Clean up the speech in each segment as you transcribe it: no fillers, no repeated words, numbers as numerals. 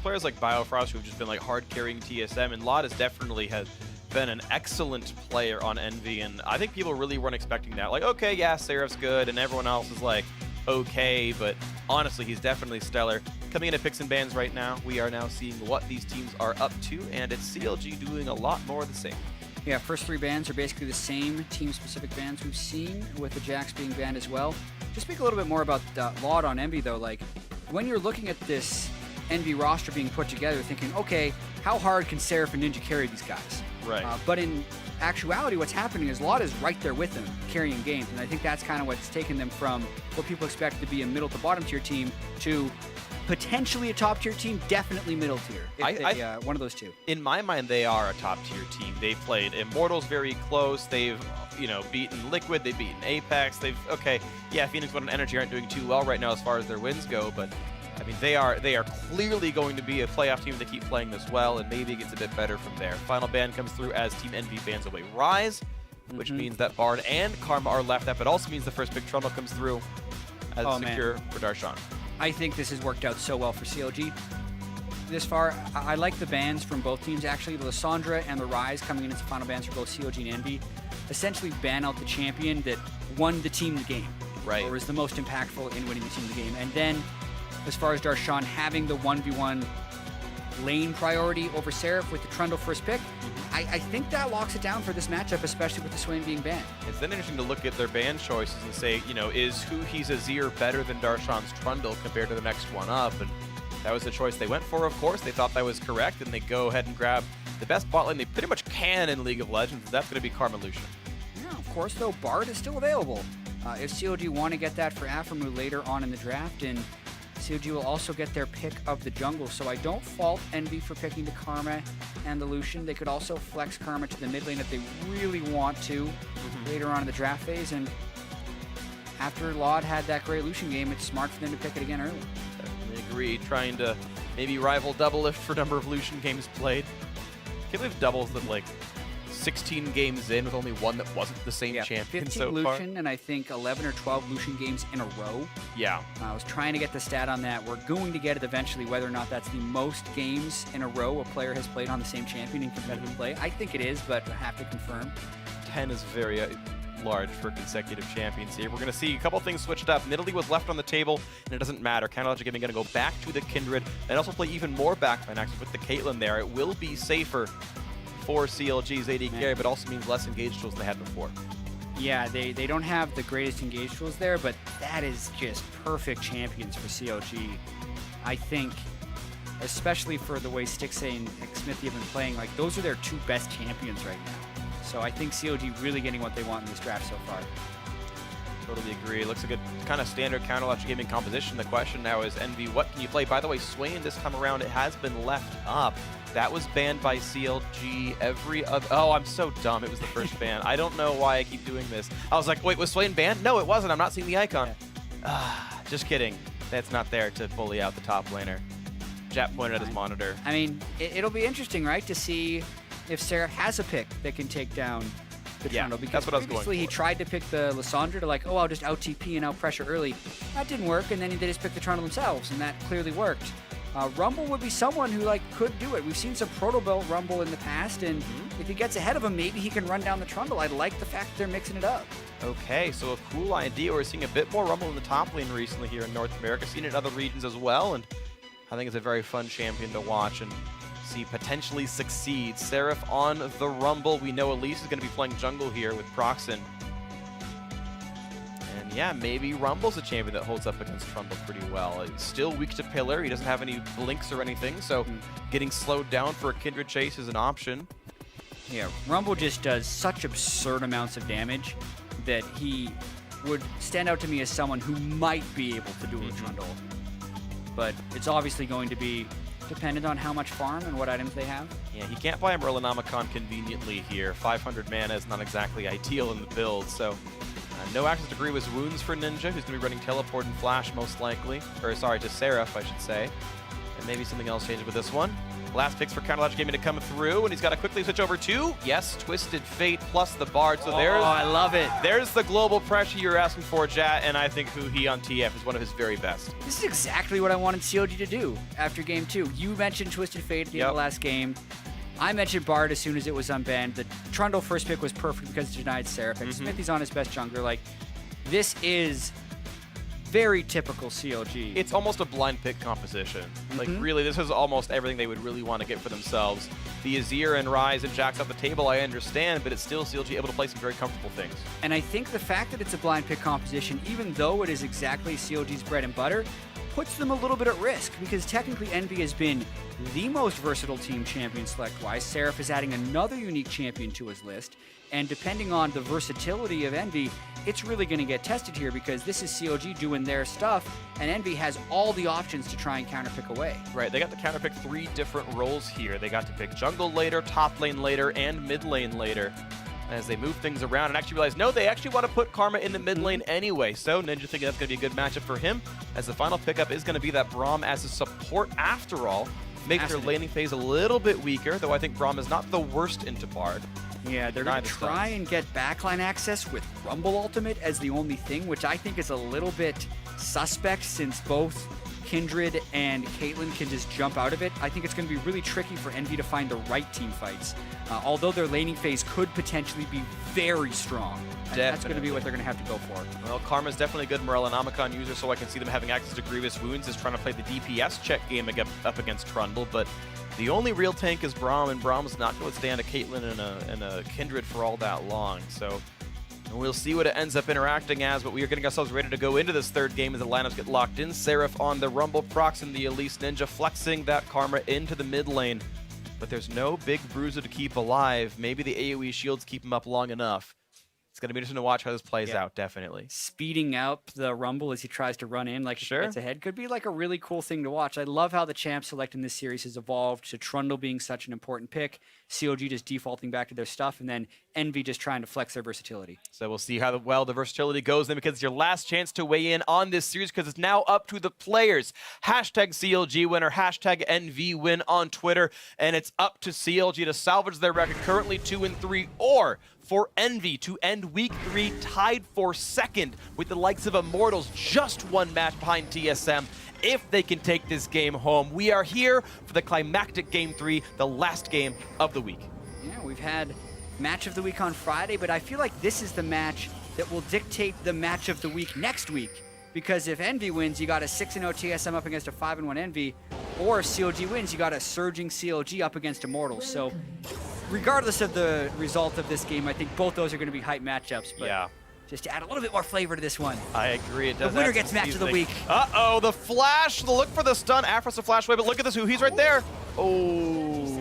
players like Biofrost who've just been like hard carrying TSM, and Lot definitely has been an excellent player on Envy, and I think people really weren't expecting that. Like, okay, yeah, Seraph's good, and everyone else is like, okay, but honestly, he's definitely stellar. Coming into picks and bans right now, we are now seeing what these teams are up to, and it's CLG doing a lot more of the same. Yeah, first 3 bans are basically the same team-specific bans we've seen, with the Jax being banned as well. Just speak a little bit more about Laud on Envy, though. Like, when you're looking at this Envy roster being put together, thinking, okay, how hard can Seraph and Ninja carry these guys? Right. But in actuality, what's happening is Laud is right there with them, carrying games, and I think that's kind of what's taken them from what people expect to be a middle to bottom tier team to potentially a top tier team, definitely middle tier. One of those two. In my mind, they are a top tier team. They played Immortals very close. They've, you know, beaten Liquid. They've beaten Apex. They've, okay, yeah, Phoenix One and Energy aren't doing too well right now as far as their wins go, but I mean, they are clearly going to be a playoff team if they keep playing this well, and maybe it gets a bit better from there. Final ban comes through as Team Envy bans away Rise, which means that Bard and Karma are left up. It also means the first big Trundle comes through as secure for Darshan. I think this has worked out so well for CLG. This far, I like the bans from both teams, actually. The Lissandra and the Rise coming in as the final bans for both CLG and Envy essentially ban out the champion that won the team the game. Right. Or was the most impactful in winning the team the game. And then, as far as Darshan having the 1v1 lane priority over Seraph with the Trundle first pick, I think that locks it down for this matchup, especially with the Swain being banned. It's then interesting to look at their ban choices and say, you know, is Who He's Azir better than Darshan's Trundle compared to the next one up? And that was the choice they went for, of course. They thought that was correct, and they go ahead and grab the best bot lane they pretty much can in League of Legends, and that's going to be Karma Lucian. Yeah, of course, though, Bard is still available. If CLG want to get that for Aphromoo later on in the draft, and CLG will also get their pick of the jungle, so I don't fault Envy for picking the Karma and the Lucian. They could also flex Karma to the mid lane if they really want to later on in the draft phase, and after Laud had that great Lucian game, it's smart for them to pick it again early. Definitely agree, trying to maybe rival Doublelift for number of Lucian games played. Can't believe Doubles that like 16 games in with only one that wasn't the same champion so far. 15 Lucian and I think 11 or 12 Lucian games in a row. Yeah. I was trying to get the stat on that. We're going to get it eventually, whether or not that's the most games in a row a player has played on the same champion in competitive play. I think it is, but I have to confirm. 10 is very large for consecutive champions here. We're going to see a couple things switched up. Nidalee was left on the table, and it doesn't matter. Logic Gaming going to go back to the Kindred and also play even more backline action with the Caitlyn there. It will be safer for CLG's AD carry, but also means less engage tools than they had before. Yeah, they don't have the greatest engage tools there, but that is just perfect champions for CLG. I think, especially for the way Stixxay and Smithy have been playing, like those are their 2 best champions right now. So I think CLG really getting what they want in this draft so far. Totally agree. Looks like a kind of standard Logic Gaming composition. The question now is, Envy, what can you play? By the way, Swain this time around, it has been left up. That was banned by CLG every other... Oh, I'm so dumb. It was the first ban. I don't know why I keep doing this. I was like, wait, was Swain banned? No, it wasn't. I'm not seeing the icon. Just kidding. That's not there to bully out the top laner. Jap pointed at his monitor. I mean, it'll be interesting, right, to see if Seraph has a pick that can take down the Trundle. Because that's what I was going for. Previously, he tried to pick the Lissandra to like, oh, I'll just out TP and out pressure early. That didn't work, and then they just picked the Trundle themselves, and that clearly worked. Rumble would be someone who like could do it. We've seen some Proto Belt Rumble in the past, and if he gets ahead of him, maybe he can run down the Trundle. I like the fact that they're mixing it up. Okay, so a cool idea. We're seeing a bit more Rumble in the top lane recently here in North America, seen it in other regions as well, and I think it's a very fun champion to watch and see potentially succeed. Seraph on the Rumble. We know Elise is going to be playing jungle here with Proxen. And yeah, maybe Rumble's a champion that holds up against Trundle pretty well. He's still weak to Pillar. He doesn't have any blinks or anything, so getting slowed down for a Kindred chase is an option. Yeah, Rumble just does such absurd amounts of damage that he would stand out to me as someone who might be able to do a Trundle. But it's obviously going to be dependent on how much farm and what items they have. Yeah, he can't buy a Merlinomicon conveniently here. 500 mana is not exactly ideal in the build, so no access to Grievous Wounds for Ninja, who's going to be running Teleport and Flash most likely. Or sorry, to Seraph, I should say. Maybe something else changes with this one. Last picks for Counterlogic Gaming to come through, and he's got to quickly switch over to, yes, Twisted Fate plus the Bard. So there's, I love it. There's the global pressure you're asking for, Jat, and I think Huhi on TF is one of his very best. This is exactly what I wanted CLG to do after game 2. You mentioned Twisted Fate at the end of the last game. I mentioned Bard as soon as it was unbanned. The Trundle first pick was perfect because it denied Seraph, and Smithy's on his best jungler. Like, this is very typical CLG. It's almost a blind pick composition. Like, really, this is almost everything they would really want to get for themselves. The Azir and Ryze and Jax off the table, I understand, but it's still CLG able to play some very comfortable things. And I think the fact that it's a blind pick composition, even though it is exactly CLG's bread and butter, puts them a little bit at risk, because technically EnVy has been the most versatile team champion select-wise. Seraph is adding another unique champion to his list, and depending on the versatility of EnVy, it's really going to get tested here, because this is CLG doing their stuff, and EnVy has all the options to try and counterpick away. Right, they got to counterpick 3 different roles here. They got to pick jungle later, top lane later, and mid lane later, as they move things around and actually realize, no, they actually want to put Karma in the mid lane anyway. So Ninja thinking that's going to be a good matchup for him, as the final pickup is going to be that Braum as a support after all. Makes their laning phase a little bit weaker, though I think Braum is not the worst into Bard. Yeah, they're going to try and get backline access with Rumble Ultimate as the only thing, which I think is a little bit suspect, since both Kindred and Caitlyn can just jump out of it. I think it's going to be really tricky for EnVy to find the right team fights, although their laning phase could potentially be very strong. And that's going to be what they're going to have to go for. Well, Karma's definitely a good Morellonomicon user, so I can see them having access to Grievous Wounds, is trying to play the DPS check game up against Trundle, but the only real tank is Braum, and Braum's not going to stand a Caitlyn and a Kindred for all that long, so we'll see what it ends up interacting as, but we are getting ourselves ready to go into this third game as the lineups get locked in. Seraph on the Rumble Prox and the Elise Ninja flexing that Karma into the mid lane, but there's no big bruiser to keep alive. Maybe the AoE shields keep him up long enough. It's going to be interesting to watch how this plays out, definitely. Speeding up the Rumble as he tries to run in, like he gets ahead, could be like a really cool thing to watch. I love how the champ select in this series has evolved to Trundle being such an important pick, CLG just defaulting back to their stuff, and then EnVy just trying to flex their versatility. So we'll see how well the versatility goes then, because it's your last chance to weigh in on this series, because it's now up to the players. Hashtag CLG winner, hashtag EnVy win on Twitter, and it's up to CLG to salvage their record, currently 2-3, or for EnVy to end Week 3 tied for second with the likes of Immortals, just one match behind TSM. If they can take this game home, we are here for the climactic Game 3, the last game of the week. Yeah, we've had Match of the Week on Friday, but I feel like this is the match that will dictate the Match of the Week next week. Because if EnVy wins, you got a 6-0 TSM up against a 5-1 EnVy, or if CLG wins, you got a surging CLG up against Immortals. So regardless of the result of this game, I think both those are going to be hype matchups. But just to add a little bit more flavor to this one. I agree. It does. The winner gets Match of the Week. Uh-oh, the flash, the look for the stun. Afro's a flash away, but look at this, he's right there. Oh.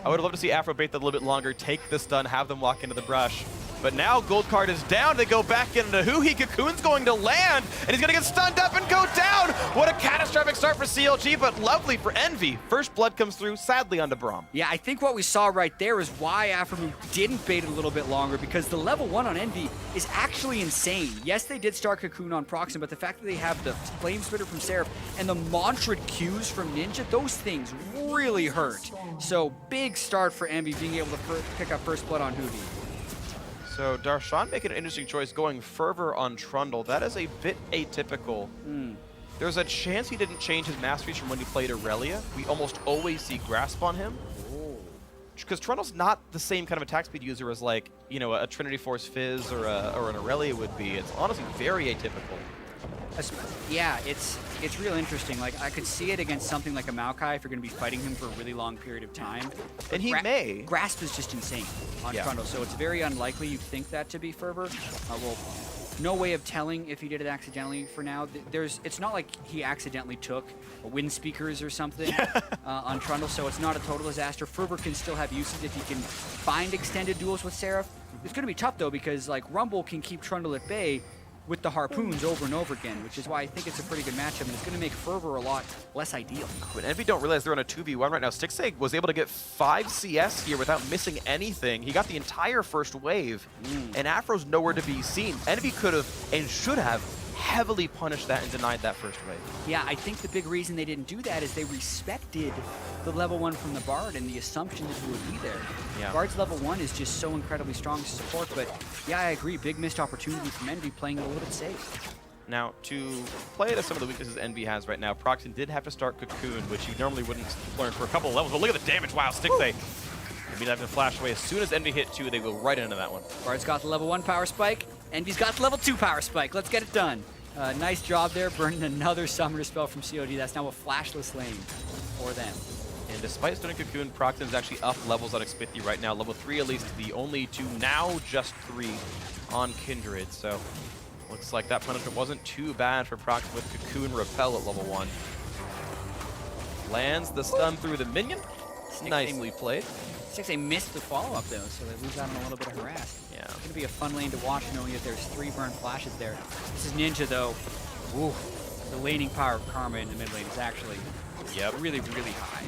I would love to see Afro bait that a little bit longer, take the stun, have them walk into the brush. But now Gold Card is down. They go back into Huhi. Cocoon's going to land, and he's going to get stunned up and go down. What a catastrophic start for CLG, but lovely for EnVy. First blood comes through, sadly, onto Braum. Yeah, I think what we saw right there is why Afro didn't bait it a little bit longer, because the level 1 on EnVy is actually insane. Yes, they did start Cocoon on Proxim, but the fact that they have the Flame Spitter from Seraph and the Mantra Qs from Ninja, those things really hurt. So big start for EnVy being able to pick up first blood on Huhi. So Darshan making an interesting choice, going Fervor on Trundle. That is a bit atypical. There's a chance he didn't change his masteries from when he played Aurelia. We almost always see Grasp on him. Because Trundle's not the same kind of attack speed user as, like, you know, a Trinity Force Fizz or an Aurelia would be. It's honestly very atypical. Yeah, it's real interesting. Like, I could see it against something like a Maokai if you're going to be fighting him for a really long period of time. And he may. Grasp is just insane on Trundle, so it's very unlikely you'd think that to be Fervor. Well, no way of telling if he did it accidentally for now. It's not like he accidentally took Wind Speakers or something on Trundle, so it's not a total disaster. Fervor can still have uses if he can find extended duels with Seraph. It's going to be tough, though, because, like, Rumble can keep Trundle at bay with the harpoons over and over again, which is why I think it's a pretty good matchup, and it's going to make Fervor a lot less ideal. But EnVy don't realize they're on a 2v1 right now. Stixeg was able to get 5 CS here without missing anything. He got the entire first wave, and Afro's nowhere to be seen. EnVy could have and should have heavily punished that and denied that first wave. Yeah, I think the big reason they didn't do that is they respected the level 1 from the Bard and the assumption that he would be there. Yeah. Bard's level 1 is just so incredibly strong to support, but yeah, I agree. Big missed opportunity from EnVy playing it a little bit safe. Now, to play to some of the weaknesses EnVy has right now, Proxen did have to start Cocoon, which you normally wouldn't learn for a couple of levels, but look at the damage. Wow, Stixay. Maybe having to flash away. As soon as EnVy hit 2, they go right into that one. Bard's got the level 1 power spike. EnVy's got the level 2 power spike. Let's get it done. Nice job there, burning another summoner spell from CLG. That's now a flashless lane for them. And despite stunning Cocoon, Proxen is actually up levels on Xpithy right now. Level 3 at least, the only 2, now just 3 on Kindred. So looks like that punishment wasn't too bad for Proxen with Cocoon Repel at level 1. Lands the stun through the minion. Nicely played. Stixay missed the follow-up though, so they lose out on a little bit of harass. Yeah. It's gonna be a fun lane to watch knowing that there's 3 burn flashes there. This is Ninja though. Ooh, the laning power of Karma in the mid lane is actually really, really high.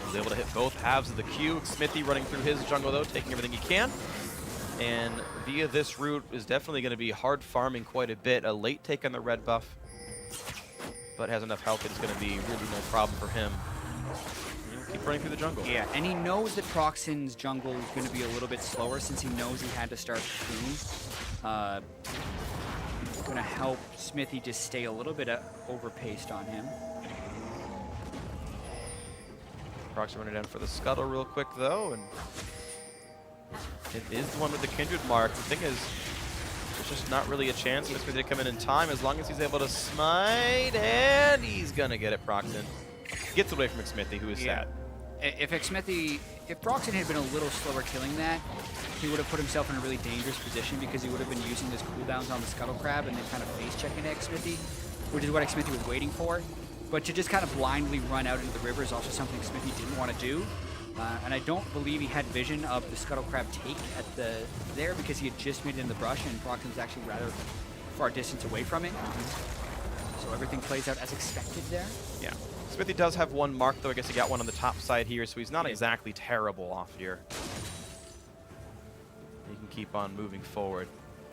He's able to hit both halves of the queue. Smithy running through his jungle though, taking everything he can. And via this route is definitely going to be hard farming quite a bit. A late take on the red buff, but has enough health that it's going to be really no problem for him. He'll keep running through the jungle. Yeah, and he knows that Proxen's jungle is going to be a little bit slower since he knows he had to start soon. Going to help Smithy just stay a little bit overpaced on him. Proxen running down for the scuttle real quick though, and it is the one with the Kindred mark. The thing is, there's just not really a chance for Smithy to come in time as long as he's able to smite, and he's gonna get it. Proxen gets away from Smithy, who is sad. If Proxen had been a little slower killing that, he would have put himself in a really dangerous position because he would have been using his cooldowns on the Scuttle Crab and then kind of face checking Xmithy, which is what Xmithy was waiting for. But to just kind of blindly run out into the river is also something Smithy didn't want to do. And I don't believe he had vision of the Scuttle Crab take at there because he had just made it in the brush and Proxen was actually rather far distance away from it. So everything plays out as expected there. Yeah. Smithy does have one mark though. I guess he got one on the top side here, so he's not exactly terrible off here. He can keep on moving forward.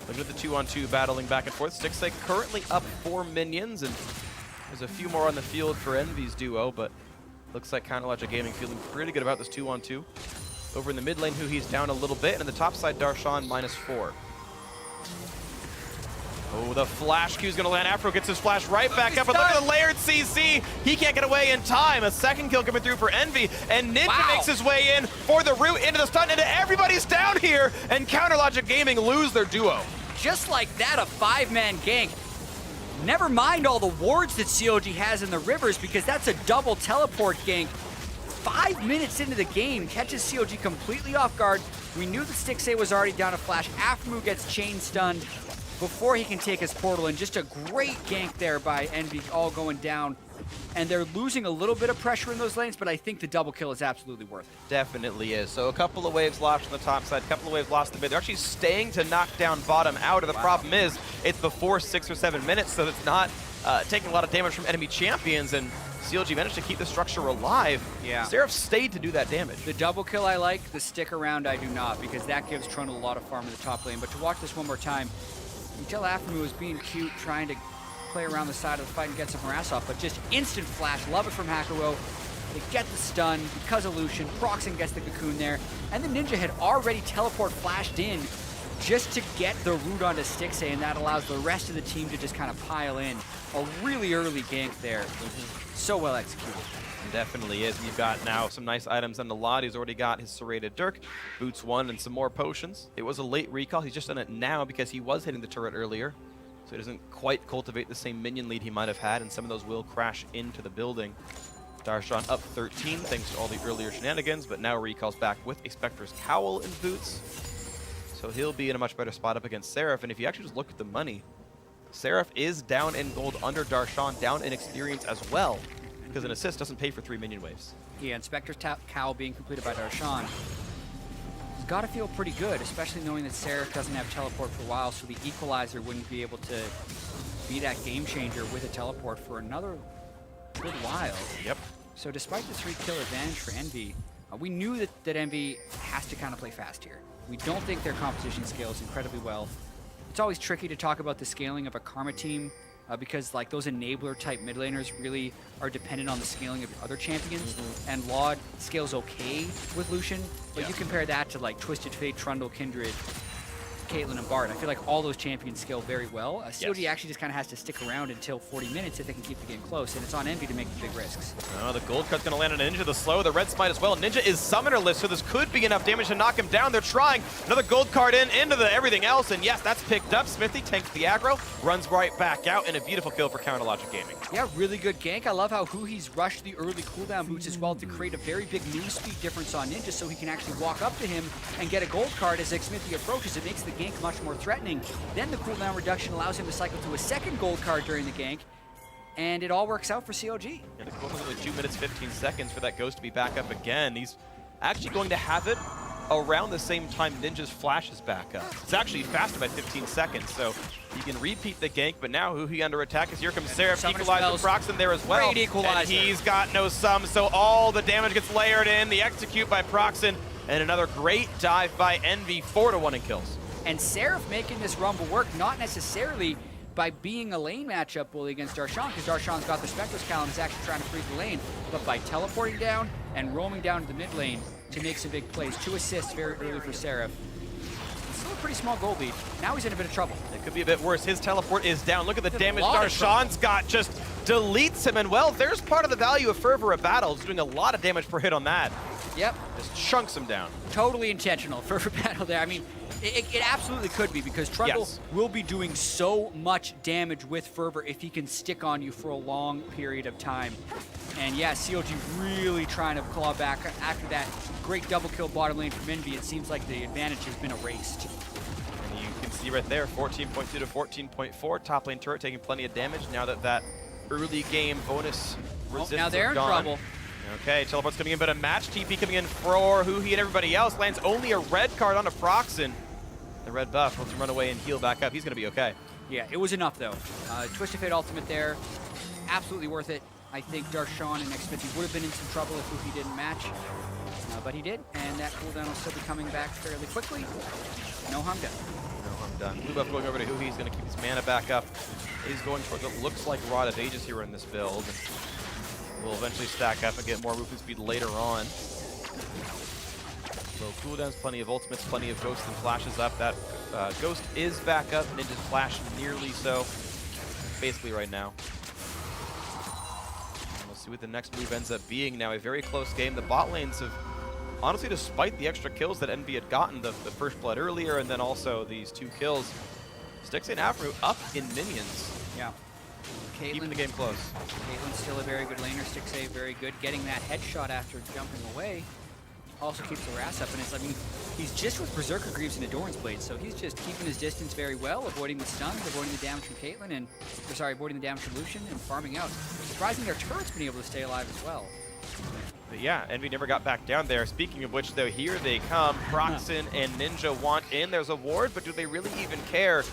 Look at the 2-on-2 battling back and forth. Stixay currently up 4 minions, and there's a few more on the field for EnVy's duo, but looks like CLG Gaming feeling pretty good about this 2-on-2. Over in the mid lane, who he's down a little bit, and on the top side, Darshan -4. Oh, the flash Q is going to land. Afro gets his flash right back up, and look at the layered CC. He can't get away in time. A second kill coming through for EnVy, and Ninja makes his way in for the root into the stun, and everybody's down here, and CLG Gaming lose their duo. Just like that, a 5-man gank. Never mind all the wards that CLG has in the rivers because that's a double teleport gank. 5 minutes into the game, catches CLG completely off guard. We knew that Stixay was already down a flash. Aphromoo gets chain stunned before he can take his portal, and just a great gank there by EnVy, all going down. And they're losing a little bit of pressure in those lanes, but I think the double kill is absolutely worth it. Definitely is. So a couple of waves lost on the top side, a couple of waves lost in the mid. They're actually staying to knock down bottom out, and the problem is it's before 6 or 7 minutes, so it's not taking a lot of damage from enemy champions, and CLG managed to keep the structure alive. Yeah. Seraph stayed to do that damage. The double kill I like, the stick around I do not, because that gives Trundle a lot of farm in the top lane. But to watch this one more time, you tell Aphromoo is being cute, trying to play around the side of the fight and get some harass off, but just instant flash, love it from Hakuo. They get the stun because of Lucian. Proxen gets the cocoon there, and the Ninja had already teleport flashed in just to get the root onto Stixay, and that allows the rest of the team to just kind of pile in. A really early gank there. So well executed. It definitely is. You've got now some nice items on the lot. He's already got his serrated Dirk, boots 1, and some more potions. It was a late recall. He's just done it now because he was hitting the turret earlier. So he doesn't quite cultivate the same minion lead he might have had, and some of those will crash into the building. Darshan up 13 thanks to all the earlier shenanigans, but now recalls back with a Spectre's Cowl and boots. So he'll be in a much better spot up against Seraph, and if you actually just look at the money, Seraph is down in gold under Darshan, down in experience as well, because an assist doesn't pay for 3 minion waves. Yeah, and Spectre's Cowl being completed by Darshan. He's got to feel pretty good, especially knowing that Seraph doesn't have teleport for a while, so the Equalizer wouldn't be able to be that game changer with a teleport for another good while. Yep. So despite the 3-kill advantage for EnVy, we knew that EnVy has to kind of play fast here. We don't think their composition scales incredibly well. it's always tricky to talk about the scaling of a Karma team because like those enabler type mid laners really are dependent on the scaling of other champions. And Laud scales okay with Lucian, but you compare that to like Twisted Fate, Trundle, Kindred, Caitlyn, and Bard. I feel like all those champions scale very well. CLG actually just kind of has to stick around until 40 minutes if they can keep the game close, and it's on Envy to make the big risks. Oh, the gold card's going to land on Ninja, the slow, the red smite as well. Ninja is summonerless, so this could be enough damage to knock him down. They're trying. Another gold card into the everything else, and yes, that's picked up. Smithy tanks the aggro, runs right back out, and a beautiful kill for Counter Logic Gaming. Yeah, really good gank. I love how Huhi's rushed the early cooldown boots as well to create a very big move speed difference on Ninja so he can actually walk up to him and get a gold card as Smithy approaches. It makes the gank much more threatening. Then the cooldown reduction allows him to cycle to a second gold card during the gank, and it all works out for CLG. Yeah, the cooldown is only 2 minutes 15 seconds for that Ghost to be back up again. He's actually going to have it around the same time Ninja's flash is back up. It's actually faster by 15 seconds, so he can repeat the gank, but now Huhi under attack as here comes Seraph, equalizer Proxen there as well. Great equalizer. And he's got no sum, so all the damage gets layered in, the execute by Proxen, and another great dive by Envy, 4-1 in kills. And Seraph making this rumble work, not necessarily by being a lane matchup bully against Darshan, because Darshan's got the Spectre's Cal and is actually trying to freeze the lane, but by teleporting down and roaming down to the mid lane to make some big plays. 2 assists very early for Seraph. Still a pretty small goal lead. Now he's in a bit of trouble. It could be a bit worse. His teleport is down. Look at the damage Darshan's got. Just deletes him, and well, there's part of the value of Fervor of Battle. He's doing a lot of damage per hit on that. Yep. Just chunks him down. Totally intentional. Fervor Battle there. I mean, it absolutely could be, because Trundle will be doing so much damage with Fervor if he can stick on you for a long period of time. And yeah, CLG really trying to claw back after that great double kill bottom lane from Envy. It seems like the advantage has been erased. And you can see right there, 14.2 to 14.4. Top lane turret taking plenty of damage now that that early game bonus resistance now they're in trouble. Okay, teleport's coming in, but a match TP coming in for Huhi and everybody else. Lands only a red card on a Proxen. The red buff lets him run away and heal back up. He's going to be okay. Yeah, it was enough, though. Twisted Fate ultimate there. Absolutely worth it. I think Darshan and Xfinity would have been in some trouble if Huhi didn't match. But he did, and that cooldown will still be coming back fairly quickly. No harm done. No harm done. Blue buff going over to Huhi. He's going to keep his mana back up. He's going towards what looks like Rod of Ages here in this build. Will eventually stack up and get more movement speed later on. Low cooldowns, plenty of ultimates, plenty of ghosts and flashes up. That ghost is back up. Ninja's flash nearly so. Basically right now. And we'll see what the next move ends up being now. A very close game. The bot lanes have, honestly, despite the extra kills that Envy had gotten, the first blood earlier and then also these 2 kills, Styx and Afro up in minions. Yeah. Keeping the game close. Caitlyn's still a very good laner. Styx very good. Getting that headshot after jumping away also keeps the Ras up. And it's, I mean, he's just with Berserker Greaves and Endurance Blades, so he's just keeping his distance very well, avoiding the stuns, avoiding the damage from Caitlyn, and, avoiding the damage from Lucian, and farming out. Surprising their turret's been able to stay alive as well. But yeah, Envy never got back down there. Speaking of which, though, here they come. Proxen and Ninja want in. There's a ward, but do they really even care?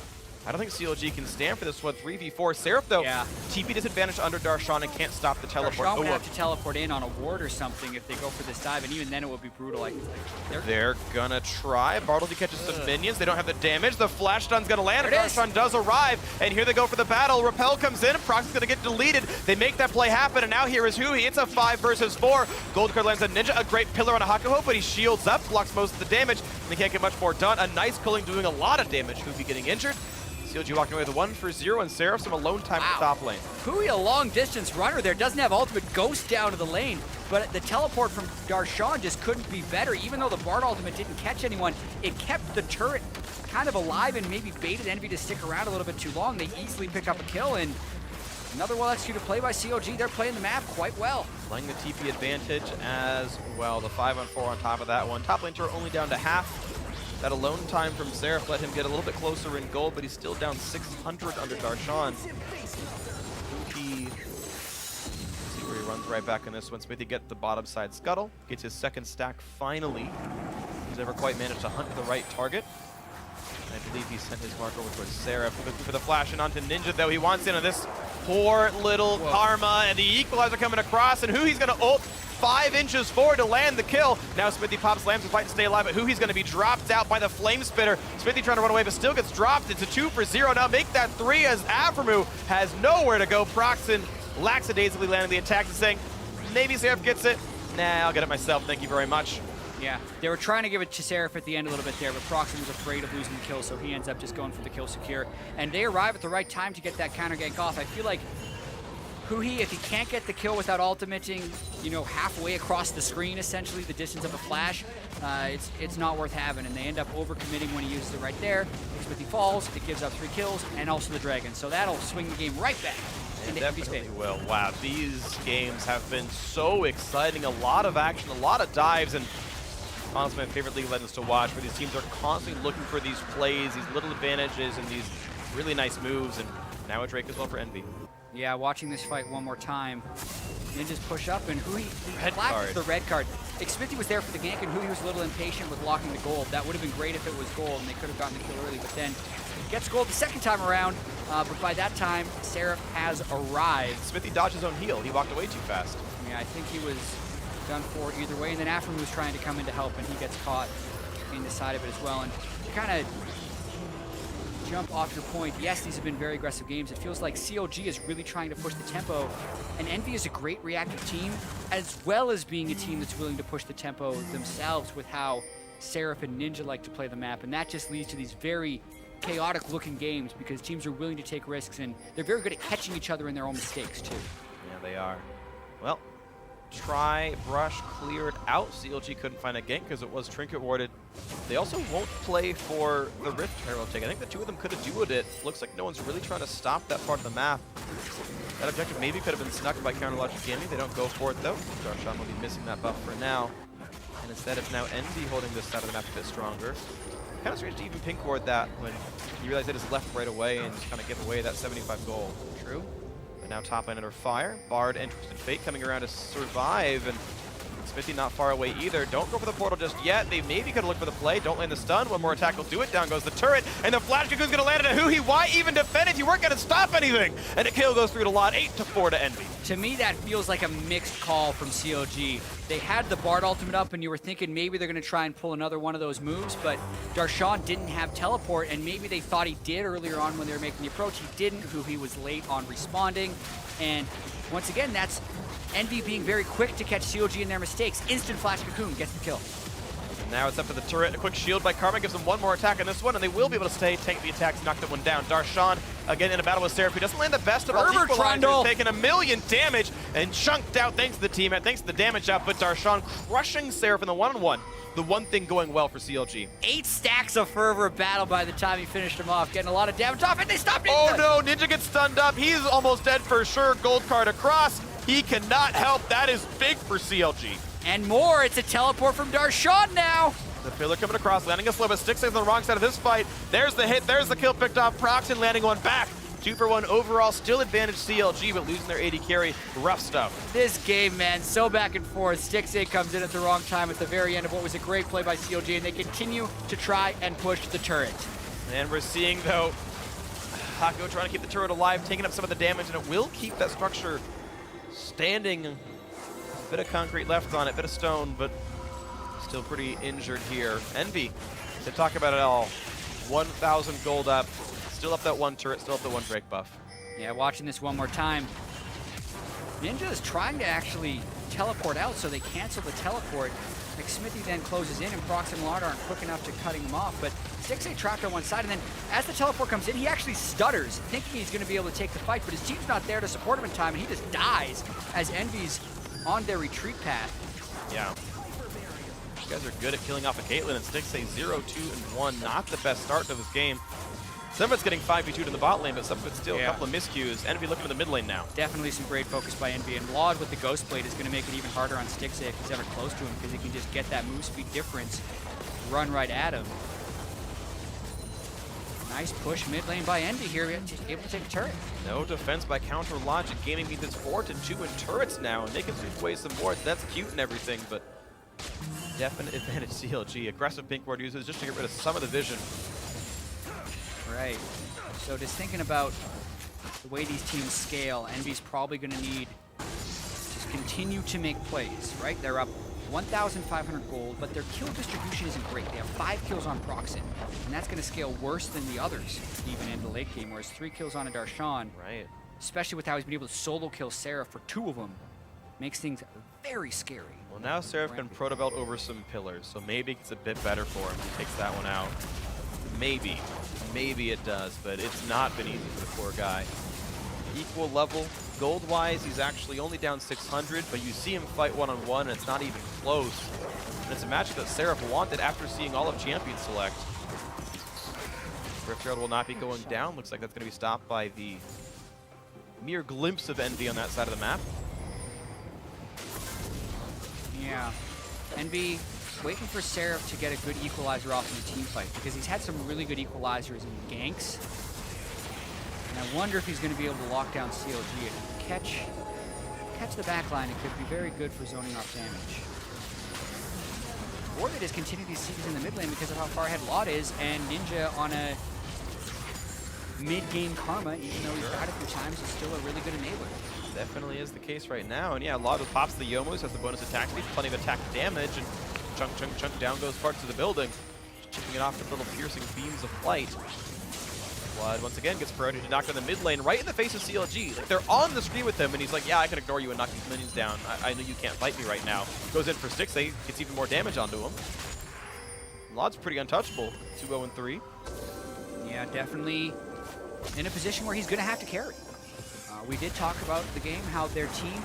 I don't think CLG can stand for this one. 3v4. Seraph, though, TP disadvantage under Darshan and can't stop the teleport. Darshan would have to teleport in on a ward or something if they go for this dive, and even then it would be brutal. Like, they're gonna try. Bartleby catches some minions. They don't have the damage. The flash stun's gonna land. Darshan does arrive, and here they go for the battle. Repel comes in. Proxen's gonna get deleted. They make that play happen, and now here is Huhi. It's a 5 versus 4. Gold card lands on Ninja. A great pillar on a Hakuho, but he shields up, blocks most of the damage, and they can't get much more done. A nice culling doing a lot of damage. Huhi getting injured. CLG walking away with a 1-for-0, and Seraph some alone time at the top lane. Huhi, a long distance runner there, doesn't have ultimate ghost down to the lane, but the teleport from Darshan just couldn't be better. Even though the Bard ultimate didn't catch anyone, it kept the turret kind of alive and maybe baited Envy to stick around a little bit too long. They easily pick up a kill, and another well-executed play by CLG. They're playing the map quite well. Playing the TP advantage as well. The 5-on-4 on top of that one. Top lane turret only down to half. That alone time from Seraph let him get a little bit closer in gold, but he's still down 600 under Darshan. See where he runs right back in this one. Smithy gets the bottom side scuttle, gets his second stack finally. He's never quite managed to hunt the right target. I believe he sent his mark over towards Seraph for the flash and onto Ninja, though. He wants in on this Poor little Karma, and the equalizer coming across, and who he's going to ult 5 inches forward to land the kill. Now Smithy pops Lambs to fight to stay alive, but who he's going to be dropped out by the Flame Spitter. Smithy trying to run away, but still gets dropped. It's a 2 for 0. Now make that 3 as Aphromoo has nowhere to go. Proxen lackadaisically landing the attack and saying, maybe Seraph gets it. Nah, I'll get it myself. Thank you very much. Yeah, they were trying to give it to Seraph at the end a little bit there, but Proxen was afraid of losing the kill, so he ends up just going for the kill secure. And they arrive at the right time to get that counter gank off. I feel like Huhi, if he can't get the kill without ultimating, you know, halfway across the screen, essentially, the distance of a flash, it's not worth having, and they end up overcommitting when he uses it right there. Smithy falls, it gives up 3 kills, and also the Dragon. So that'll swing the game right back into EnVy's favor. Will. Wow, these games have been so exciting. A lot of action, a lot of dives, and honestly, my favorite League of Legends to watch, where these teams are constantly looking for these plays, these little advantages, and these really nice moves, and now a Drake as well for Envy. Yeah, watching this fight one more time. Ninjas push up, and Huhi flashes card. the red card. Smithy was there for the gank, and Huhi was a little impatient with locking the gold. That would have been great if it was gold, and they could have gotten the kill early, but then gets gold the second time around, but by that time, Seraph has arrived. Smithy dodged his own heal. He walked away too fast. Yeah, I think he was done for either way, and then Aphromoo was trying to come in to help, and he gets caught in the side of it as well. And to kind of jump off your point, yes, these have been very aggressive games. It feels like CLG is really trying to push the tempo, and Envy is a great reactive team, as well as being a team that's willing to push the tempo themselves with how Seraph and Ninja like to play the map, and that just leads to these very chaotic looking games because teams are willing to take risks, and they're very good at catching each other in their own mistakes too. Yeah, they are. Well, try, brush, cleared out. CLG couldn't find a gank because it was trinket warded. They also won't play for the Rift Herald take. I think the two of them could have duoed it. Looks like no one's really trying to stop that part of the map. That objective maybe could have been snuck by Counter Logic Gaming. They don't go for it though. Darshan will be missing that buff for now. And instead it's now Envy holding this side of the map a bit stronger. Kind of strange to even pink ward that when you realize they just left right away and just kind of give away that 75 gold. True. But now top lane under fire. Bard and Twisted Fate coming around to survive, and Smithy not far away either. Don't go for the portal just yet. They maybe could have looked for the play. Don't land the stun. One more attack will do it. Down goes the turret, and the flash cocoon's gonna land at Huhi. Why even defend if you weren't gonna stop anything? And a kill goes through to Lot. 8-4 to Envy. To me, that feels like a mixed call from CLG. They had the Bard ultimate up, and you were thinking maybe they're going to try and pull another one of those moves, but Darshan didn't have teleport, and maybe they thought he did earlier on when they were making the approach. He didn't. Huhi was late on responding, and once again, that's Envy being very quick to catch CLG in their mistakes. Instant flash cocoon gets the kill. And now it's up to the turret. A quick shield by Karma gives them one more attack on this one, and they will be able to stay, tank the attacks, knock that one down. Darshan, again in a battle with Seraph, who doesn't land the best of all equalizers, taking 1 million damage and chunked out thanks to the team, and thanks to the damage output. Darshan crushing Seraph in the one-on-one. The one thing going well for CLG. 8 stacks of fervor battle by the time he finished him off, getting a lot of damage off, and they stopped Ninja. Oh no, Ninja gets stunned up. He's almost dead for sure. Gold card across. He cannot help. That is big for CLG. And more, it's a teleport from Darshan now. The pillar coming across, landing a slow, but Sticks on the wrong side of this fight. There's the hit, there's the kill picked off. Proxen landing one back. 2 for 1 overall, still advantage CLG, but losing their AD carry. Rough stuff. This game, man, so back and forth. Stixxay comes in at the wrong time at the very end of what was a great play by CLG, and they continue to try and push the turret. And we're seeing, though, Hako trying to keep the turret alive, taking up some of the damage, and it will keep that structure standing. Bit of concrete left on it, bit of stone, but still pretty injured here. Envy, to talk about it all, 1,000 gold up, still up that one turret, still up the one Drake buff. Yeah, watching this one more time. Ninja is trying to actually teleport out, so they cancel the teleport. Smithy then closes in, and Prox and Lard aren't quick enough to cutting him off, but Stixxay trapped on one side, and then as the teleport comes in, he actually stutters, thinking he's going to be able to take the fight, but his team's not there to support him in time, and he just dies as Envy's on their retreat path. Yeah. You guys are good at killing off a Caitlyn, and Stixxay 0-2-1. Not the best start to this game. Some of it's getting 5v2 in the bot lane, but some of it's still a couple of miscues. Envy looking at the mid lane now. Definitely some great focus by Envy, and Laud with the Ghost Blade is going to make it even harder on Stixxay if he's ever close to him, because he can just get that move speed difference, run right at him. Nice push mid lane by Envy here, just able to take a turret. No defense by Counter Logic Gaming means it's 4-2 in turrets now, and they can sweep away some more. That's cute and everything, but definite advantage CLG. Aggressive pink ward uses just to get rid of some of the vision. Right. So just thinking about the way these teams scale, EnVy's probably going to need to just continue to make plays, right? They're up 1,500 gold, but their kill distribution isn't great. They have 5 kills on Proxen, and that's going to scale worse than the others, even in the late game, whereas 3 kills on a Darshan, Right. especially with how he's been able to solo kill Seraph for 2 of them, makes things very scary. Well, now Seraph can proto-belt over some pillars, so maybe it's a bit better for him. He takes that one out. Maybe. Maybe it does, but it's not been easy for the poor guy. Equal level. Gold-wise, he's actually only down 600, but you see him fight one-on-one, and it's not even close. And it's a matchup that Seraph wanted after seeing all of Champion select. Rift Herald will not be going down. Looks like that's going to be stopped by the mere glimpse of EnVy on that side of the map. Yeah. EnVy waiting for Seraph to get a good equalizer off in the team fight, because he's had some really good equalizers in ganks. And I wonder if he's going to be able to lock down CLG and catch the back line. It could be very good for zoning off damage. Or they just continue these sieges in the mid lane because of how far ahead Lot is, and Ninja on a mid-game karma, even though he's died a few times, is still a really good enabler. Definitely is the case right now. And yeah, Lot pops the Yomos, has the bonus attack speed, plenty of attack damage, and chunk, down goes parts of the building. Chipping it off with little piercing beams of flight. Blood once again gets priority to knock down the mid lane right in the face of CLG. Like, they're on the screen with him, and he's like, yeah, I can ignore you and knock these minions down. I know you can't fight me right now. Goes in for 6, gets even more damage onto him. Lod's pretty untouchable, 2-0-3. Yeah, definitely in a position where he's going to have to carry. We did talk about the game, how their team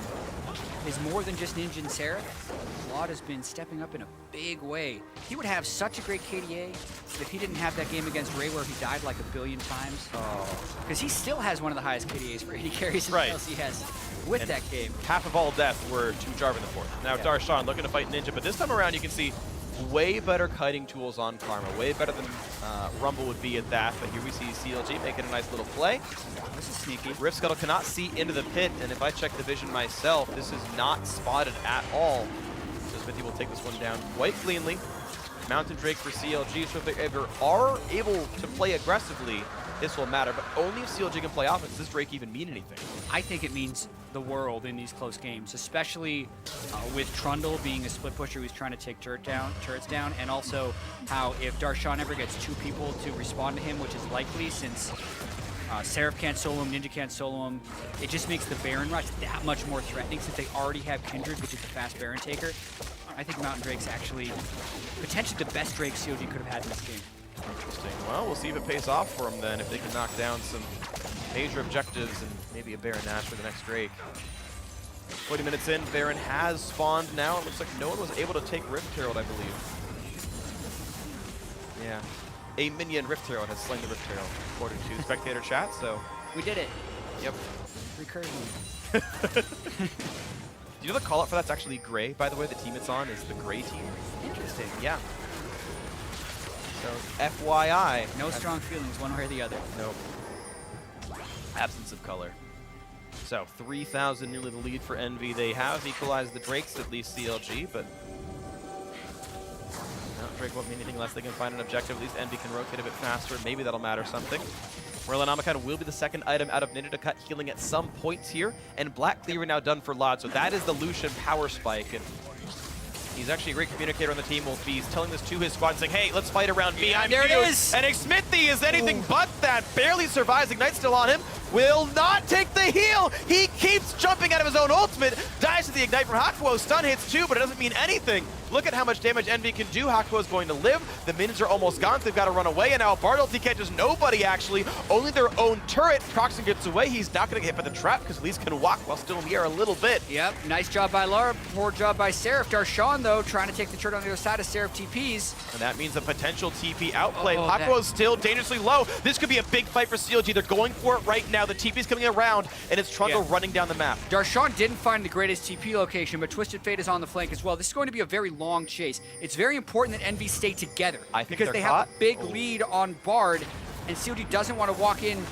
is more than just Ninja and Seraph. Lot has been stepping up in a big way. He would have such a great KDA if he didn't have that game against Ray where he died like 1 billion times. Because he still has one of the highest KDAs for AD carries in the LCS with that game. Half of all deaths were to Jarvan in the fourth. Now Darshan looking to fight Ninja, but this time around you can see way better kiting tools on Karma, way better than Rumble would be at that. But here we see CLG making a nice little play. This is sneaky. Rift Scuttle cannot see into the pit, and if I check the vision myself, this is not spotted at all. So Smithy will take this one down quite cleanly. Mountain Drake for CLG, so if they ever are able to play aggressively, this will matter, but only if CLG can play offense. Does Drake even mean anything? I think it means the world in these close games, especially with Trundle being a split pusher who's trying to take turrets down, and also how if Darshan ever gets 2 people to respond to him, which is likely since Seraph can't solo him, Ninja can't solo him, it just makes the Baron rush that much more threatening since they already have Kindred, which is the fast Baron taker. I think Mountain Drake's actually potentially the best Drake COD could have had in this game. Interesting. Well, we'll see if it pays off for them then, if they can knock down some major objectives and maybe a Baron Nash for the next Drake. 40 minutes in, Baron has spawned now. It looks like no one was able to take Rift Herald, I believe. Yeah. A minion Rift Herald has slain the Rift Herald, according to spectator chat, so. We did it. Yep. Recursion. Do you know the call-out for that's actually Gray, by the way? The team it's on is the Gray team. Interesting. Yeah. So, FYI. No strong feelings one way or the other. Nope. Absence of color. So, 3,000 nearly the lead for EnVy. They have equalized the Drakes, at least CLG, but Drake won't mean anything unless they can find an objective. At least EnVy can rotate a bit faster. Maybe that'll matter something. Namakawa will be the second item out of Ninja to cut healing at some points here, and Black Cleaver now done for Lod. So that is the Lucian power spike, and he's actually a great communicator on the team. He's telling this to his squad, saying, hey, let's fight around me. I'm there here. it is. And Smithy is anything but that. Barely survives. Ignite still on him. Will not take the heal. He keeps jumping out of his own ultimate. Dies to the Ignite from Hakuo. Stun hits too, but it doesn't mean anything. Look at how much damage EnVy can do. Hakuo is going to live. The minions are almost gone. So they've got to run away. And now Bard ulti catches nobody, actually. Only their own turret. Proxen gets away. He's not going to get hit by the trap because at least can walk while still in the air a little bit. Yep. Nice job by Lara. Poor job by Seraph. Darshan, though, trying to take the turret on the other side of Seraph TPs. And that means a potential TP outplay. Hakuo's still dangerously low. This could be a big fight for CLG. They're going for it right now. The TP's coming around, and it's Trundle running down the map. Darshan didn't find the greatest TP location, but Twisted Fate is on the flank as well. This is going to be a very long chase. It's very important that EnVy stay together I think because they have a big lead on Bard, and CLG doesn't want to walk in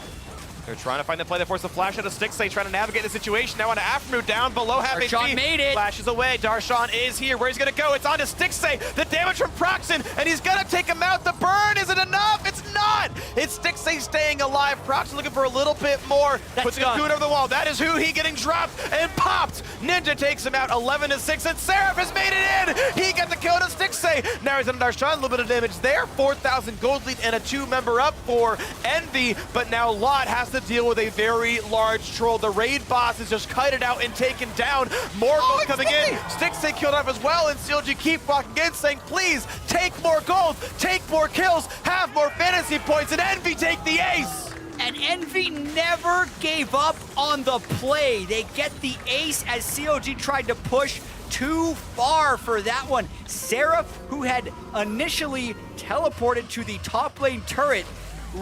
They're trying to find the play. They force the flash out of Stixxay, trying to navigate the situation. Now on to Aphromoo, down below half HP. Darshan made it. Flashes away. Darshan is here. Where's he going to go? It's on to Stixxay. The damage from Proxen, and he's going to take him out. The burn, is it enough? It's not. It's Stixxay staying alive. Proxen looking for a little bit more. Puts the Cocoon over the wall. That is Huhi getting dropped and popped. Ninja takes him out 11-6, and Seraph has made it in. He got the kill to Stixxay. Now he's on Darshan. A little bit of damage there. 4,000 gold lead and a 2-member up for EnVy, but now Lot has to deal with a very large troll. The raid boss is just kited out and taken down. More gold coming in. Stixxay killed off as well, and CLG keep walking in saying, please take more gold, take more kills, have more fantasy points, and EnVy take the ace. And EnVy never gave up on the play. They get the ace as CLG tried to push too far for that one. Seraph, who had initially teleported to the top lane turret,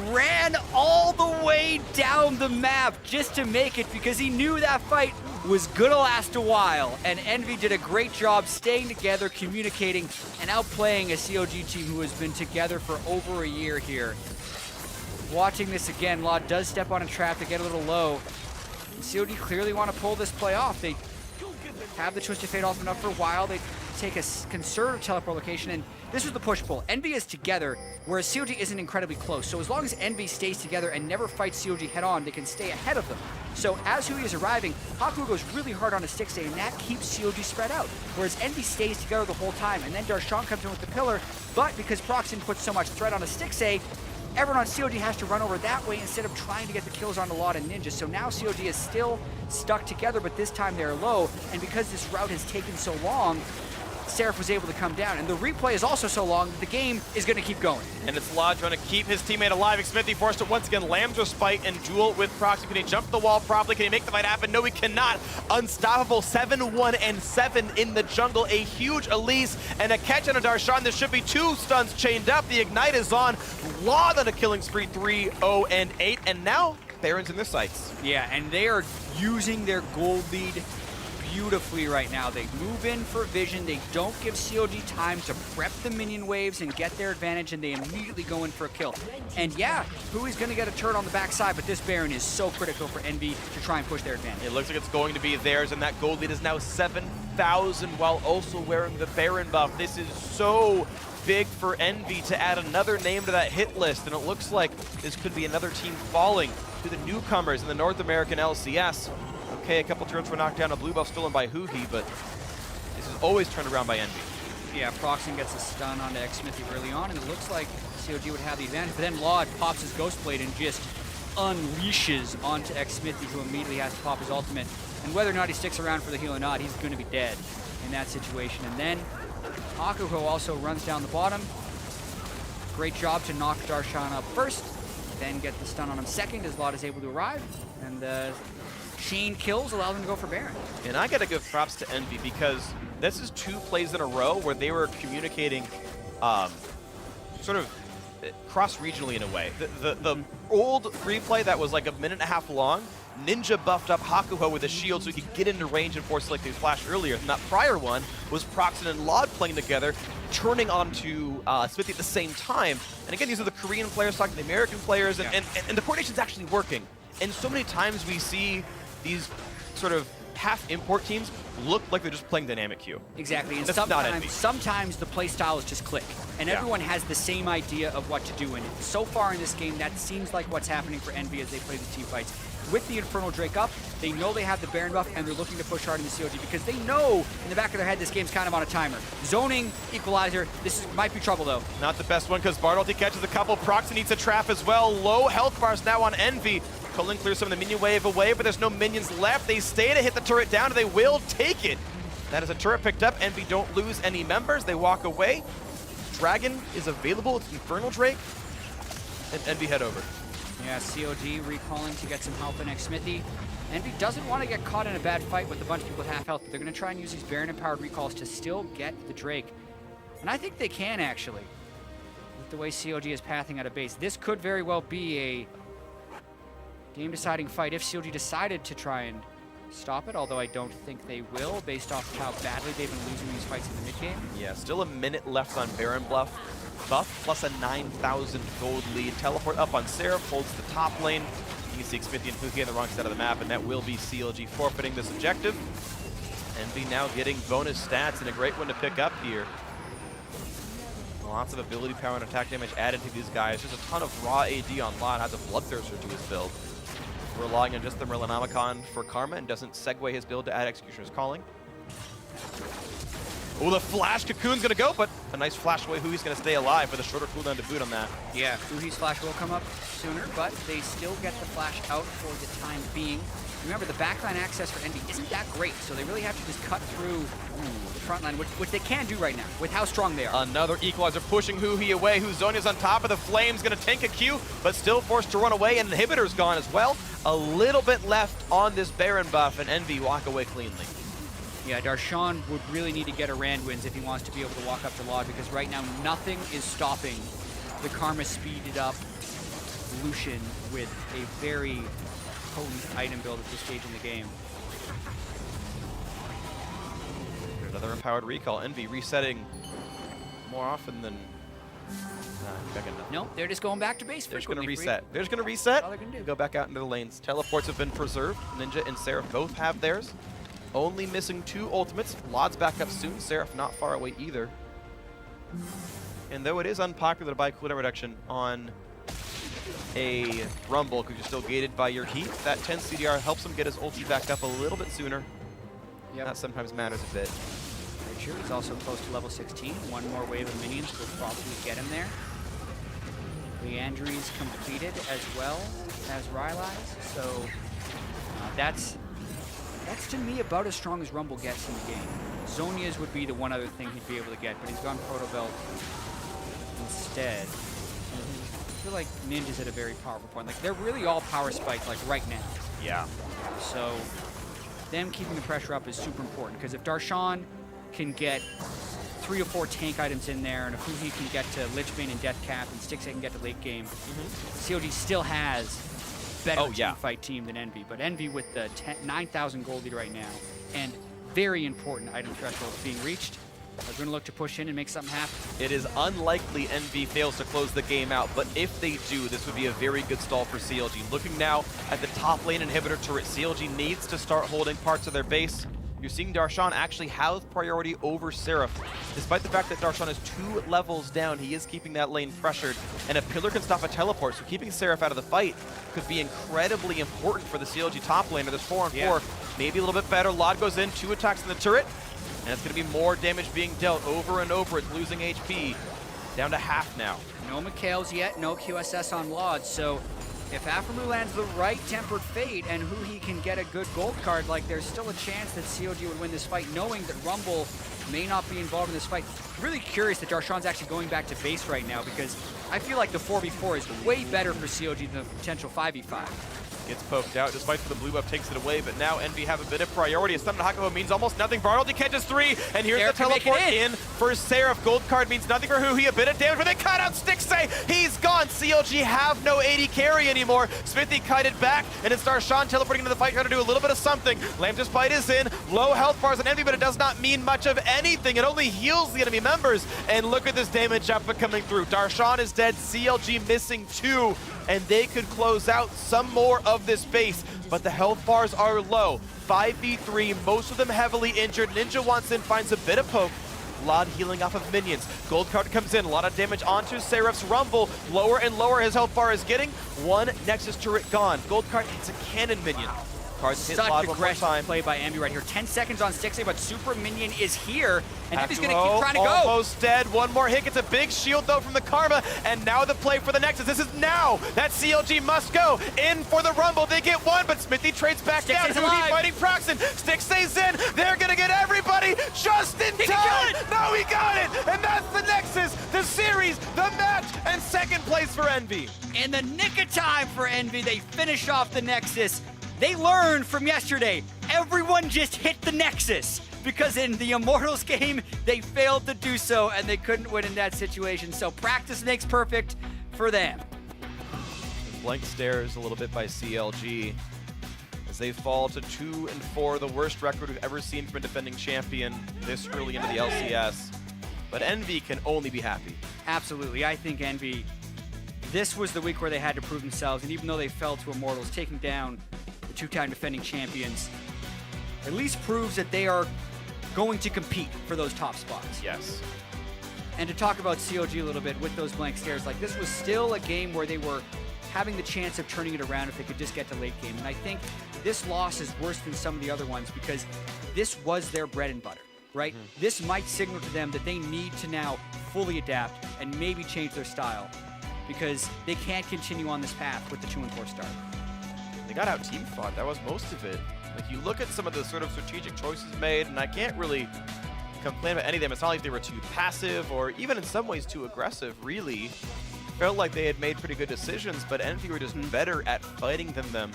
ran all the way down the map just to make it because he knew that fight was gonna last a while. And EnVy did a great job staying together, communicating, and outplaying a CLG team who has been together for over a year here. Watching this again, Laud does step on a trap to get a little low. CLG clearly want to pull this play off. They have the Twisted Fate off enough for a while. They take a conservative teleport location, and this was the push-pull. EnVy is together, whereas CLG isn't incredibly close. So as long as EnVy stays together and never fights CLG head-on, they can stay ahead of them. So as Huhi is arriving, Haku goes really hard on a Stixxay, and that keeps CLG spread out. Whereas EnVy stays together the whole time, and then Darshan comes in with the pillar, but because Proxen puts so much threat on a Stixxay, everyone on CLG has to run over that way instead of trying to get the kills on the Lot and Ninja. So now CLG is still stuck together, but this time they're low. And because this route has taken so long, Seraph was able to come down. And the replay is also so long that the game is going to keep going. And it's Lod trying to keep his teammate alive. Smithy forced to once again lambs respite and duel with Proxy. Can he jump the wall properly? Can he make the fight happen? No, he cannot. Unstoppable 7-1-7 in the jungle. A huge Elise and a catch on a Darshan. There should be 2 stuns chained up. The Ignite is on. Lod on a killing spree, 3-0-8. And now Baron's in their sights. Yeah, and they are using their gold lead beautifully right now. They move in for vision. They don't give CLG time to prep the minion waves and get their advantage, and they immediately go in for a kill. And yeah, Hui's going to get a turret on the backside, but this Baron is so critical for EnVy to try and push their advantage. It looks like it's going to be theirs, and that gold lead is now 7,000 while also wearing the Baron buff. This is so big for EnVy to add another name to that hit list, and it looks like this could be another team falling to the newcomers in the North American LCS. Okay, a couple turns were knocked down, a blue buff stolen by Huhi, but this is always turned around by EnVy. Yeah, Proxen gets a stun onto Xmithy early on, and it looks like CLG would have the advantage, but then Laud pops his Ghost Blade and just unleashes onto Xmithy, who immediately has to pop his ultimate. And whether or not he sticks around for the heal or not, he's going to be dead in that situation. And then Hakuho also runs down the bottom. Great job to knock Darshan up first, then get the stun on him second as Laud is able to arrive. And chain kills allow them to go for Baron. And I gotta give props to EnVy because this is 2 plays in a row where they were communicating sort of cross-regionally in a way. The old replay that was like a minute and a half long, Ninja buffed up Hakuho with a shield so he could get into range and force selecting flash earlier. And that prior one was Proxen and Laud playing together, turning onto Smithy at the same time. And again, these are the Korean players talking to the American players, and the coordination's actually working. And so many times we see these sort of half import teams look like they're just playing dynamic queue. Exactly, and sometimes the play styles just click, and everyone has the same idea of what to do in it. So far in this game, that seems like what's happening for EnVy as they play the team fights. With the Infernal Drake up, they know they have the Baron buff, and they're looking to push hard in the CLG because they know in the back of their head this game's kind of on a timer. Zoning, Equalizer, might be trouble though. Not the best one because Bartolti catches a couple. Proxen needs a trap as well. Low health bars now on EnVy. Cullen clears some of the minion wave away, but there's no minions left. They stay to hit the turret down, and they will take it. That is a turret picked up. EnVy don't lose any members. They walk away. Dragon is available. It's Infernal Drake. And EnVy head over. Yeah, COG recalling to get some help in Xmithy. EnVy doesn't want to get caught in a bad fight with a bunch of people with half health, but they're going to try and use these Baron-empowered recalls to still get the Drake. And I think they can, actually. With the way COG is pathing out of base. This could very well be a game-deciding fight if CLG decided to try and stop it, although I don't think they will, based off of how badly they've been losing these fights in the mid-game. Yeah, still a minute left on Baron buff, plus a 9,000 gold lead. Teleport up on Seraph, holds the top lane. You see Xmithie and Huki on the wrong side of the map, and that will be CLG forfeiting this objective. EnVy now getting bonus stats and a great one to pick up here. Lots of ability power and attack damage added to these guys. There's a ton of raw AD on Lot, has a Bloodthirster to his build. Relying on just the Merlinomicon for Karma and doesn't segue his build to add Executioner's Calling. Oh, the Flash Cocoon's gonna go, but a nice flash away. Hui's gonna stay alive with a shorter cooldown to boot on that. Yeah, Hui's flash will come up sooner, but they still get the flash out for the time being. Remember, the backline access for EnVy isn't that great, so they really have to just cut through the front line, which they can do right now, with how strong they are. Another Equalizer pushing Hui away. Zonia's on top of the flames, gonna tank a Q, but still forced to run away, and Inhibitor's gone as well. A little bit left on this Baron buff, and EnVy walk away cleanly. Yeah, Darshan would really need to get a Rand wins if he wants to be able to walk up to Lod, because right now nothing is stopping the Karma speeded up Lucian with a very potent item build at this stage in the game. Another empowered recall. EnVy resetting more often than... No, they're just going back to base. They're just going to reset. They're just going to reset. All they're gonna do. Go back out into the lanes. Teleports have been preserved. Ninja and Seraph both have theirs. Only missing 2 ultimates. Lod's back up soon. Seraph not far away either. And though it is unpopular to buy cooldown reduction on a Rumble because you're still gated by your heat, that 10 CDR helps him get his ulti back up a little bit sooner. Yep. That sometimes matters a bit. Very true. He's also close to level 16. One more wave of minions will probably get him there. Leandry's completed as well as Rylai's, so that's to me about as strong as Rumble gets in the game. Zonia's would be the one other thing he'd be able to get, but he's gone Proto Belt instead. I feel like Ninja's at a very powerful point. Like, they're really all power spiked, like, right now. Yeah. So them keeping the pressure up is super important, because if Darshan can get 3 or 4 tank items in there, and if Hui can get to Lichbane and Deathcap, and Stixxay can get to late game, CLG still has better fight team than EnVy. But EnVy with the 9,000 gold lead right now, and very important item thresholds being reached, are going to look to push in and make something happen. It is unlikely EnVy fails to close the game out, but if they do, this would be a very good stall for CLG. Looking now at the top lane inhibitor turret, CLG needs to start holding parts of their base. You're seeing Darshan actually have priority over Seraph. Despite the fact that Darshan is 2 levels down, he is keeping that lane pressured, and a pillar can stop a teleport, so keeping Seraph out of the fight could be incredibly important for the CLG top laner. There's 4 on 4, maybe a little bit better. Lod goes in, 2 attacks in the turret, and it's going to be more damage being dealt over and over. It's losing HP, down to half now. No McHale's yet, no QSS on Lod, so if Aphromoo lands the right Tempered Fate and Hui can get a good gold card, like, there's still a chance that CLG would win this fight, knowing that Rumble may not be involved in this fight. Really curious that Darshan's actually going back to base right now, because I feel like the 4v4 is way better for CLG than the potential 5v5. Gets poked out, despite the blue buff takes it away, but now EnVy have a bit of priority. A stun on Hakuho means almost nothing. Barnold catches 3, and here's the teleport in for Seraph. Gold card means nothing for Hui. A bit of damage, but they cut out Stixxay. He's gone. CLG have no AD carry anymore. Xmithie kited back, and it's Darshan teleporting into the fight, trying to do a little bit of something. Lambda's bite is in. Low health bars on EnVy, but it does not mean much of anything. It only heals the enemy members, and look at this damage output coming through. Darshan is dead. CLG missing 2, and they could close out some more of this base. But the health bars are low. 5v3, most of them heavily injured. Ninja wants in, finds a bit of poke. Lod healing off of minions. Gold card comes in, a lot of damage onto Seraph's Rumble. Lower and lower his health bar is getting. 1 Nexus turret gone. Gold card hits a cannon minion. Cards hit Lod one more time. Play by EnVy right here. 10 seconds on Stixxay, but Super Minion is here, and EnVy's gonna keep trying to go. Almost dead. 1 more hit. Gets a big shield though from the Karma, and now the play for the Nexus. This is now that CLG must go in for the Rumble. They get 1, but Xmithie trades back down. Hui fighting Proxen. Stixxay's in. They're gonna get everybody just in time. No, he got it, and that's the Nexus, the series, the match, and 2nd place for EnVy. In the nick of time for EnVy, they finish off the Nexus. They learned from yesterday, everyone just hit the Nexus, because in the Immortals game, they failed to do so, and they couldn't win in that situation. So practice makes perfect for them. Blank stares a little bit by CLG as they fall to 2-4, the worst record we've ever seen from a defending champion this early into the LCS. But EnVy can only be happy. Absolutely, I think EnVy, this was the week where they had to prove themselves, and even though they fell to Immortals, taking down the two-time defending champions at least proves that they are going to compete for those top spots. Yes. And to talk about CLG a little bit with those blank stares, like this was still a game where they were having the chance of turning it around if they could just get to late game. And I think this loss is worse than some of the other ones because this was their bread and butter, right? This might signal to them that they need to now fully adapt and maybe change their style because they can't continue on this path with the 2-4 start. They got out team fought. That was most of it. Like, you look at some of the sort of strategic choices made, and I can't really complain about any of them. It's not like they were too passive or even in some ways too aggressive, really. Felt like they had made pretty good decisions, but EnVy were just better at fighting than them.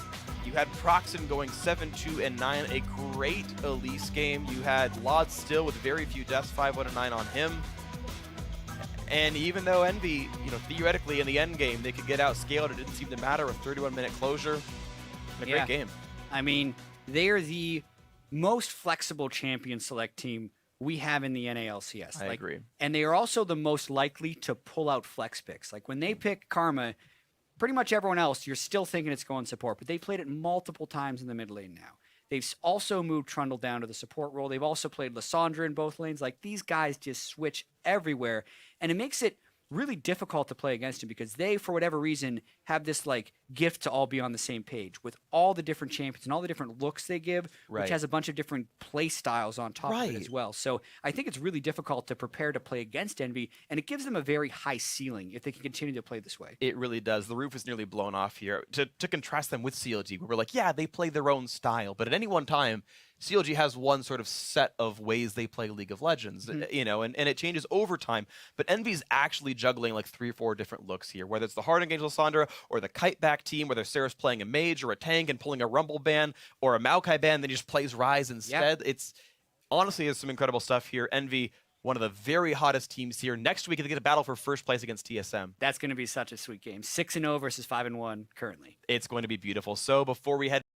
You had Proxen going 7-2-9, a great Elise game. You had Lod still with very few deaths, 5-1-9 on him. And even though EnVy, theoretically in the end game, they could get outscaled, it didn't seem to matter. A 31-minute closure, and a great game. I mean, they're the most flexible champion select team we have in the NALCS. I agree. And they are also the most likely to pull out flex picks. Like when they pick Karma, pretty much everyone else, you're still thinking it's going support, but they played it multiple times in the mid lane now. They've also moved Trundle down to the support role. They've also played Lysandra in both lanes. Like these guys just switch everywhere, and it makes it really difficult to play against him because they, for whatever reason, have this like gift to all be on the same page with all the different champions and all the different looks they give, which has a bunch of different play styles on top of it as well. So I think it's really difficult to prepare to play against EnVy, and it gives them a very high ceiling if they can continue to play this way. It really does. The roof is nearly blown off here. To contrast them with CLG, where we're like, yeah, they play their own style, but at any one time, CLG has one sort of set of ways they play League of Legends, and it changes over time. But EnVy's actually juggling like 3 or 4 different looks here, whether it's the hard engage Lysandra or the kite back team, whether Sarah's playing a mage or a tank and pulling a Rumble ban or a Maokai ban, then he just plays Ryze instead. It's honestly is some incredible stuff here. EnVy, one of the very hottest teams here. Next week, they get a battle for first place against TSM. That's going to be such a sweet game. 6-0 versus 5-1 currently. It's going to be beautiful. So before we head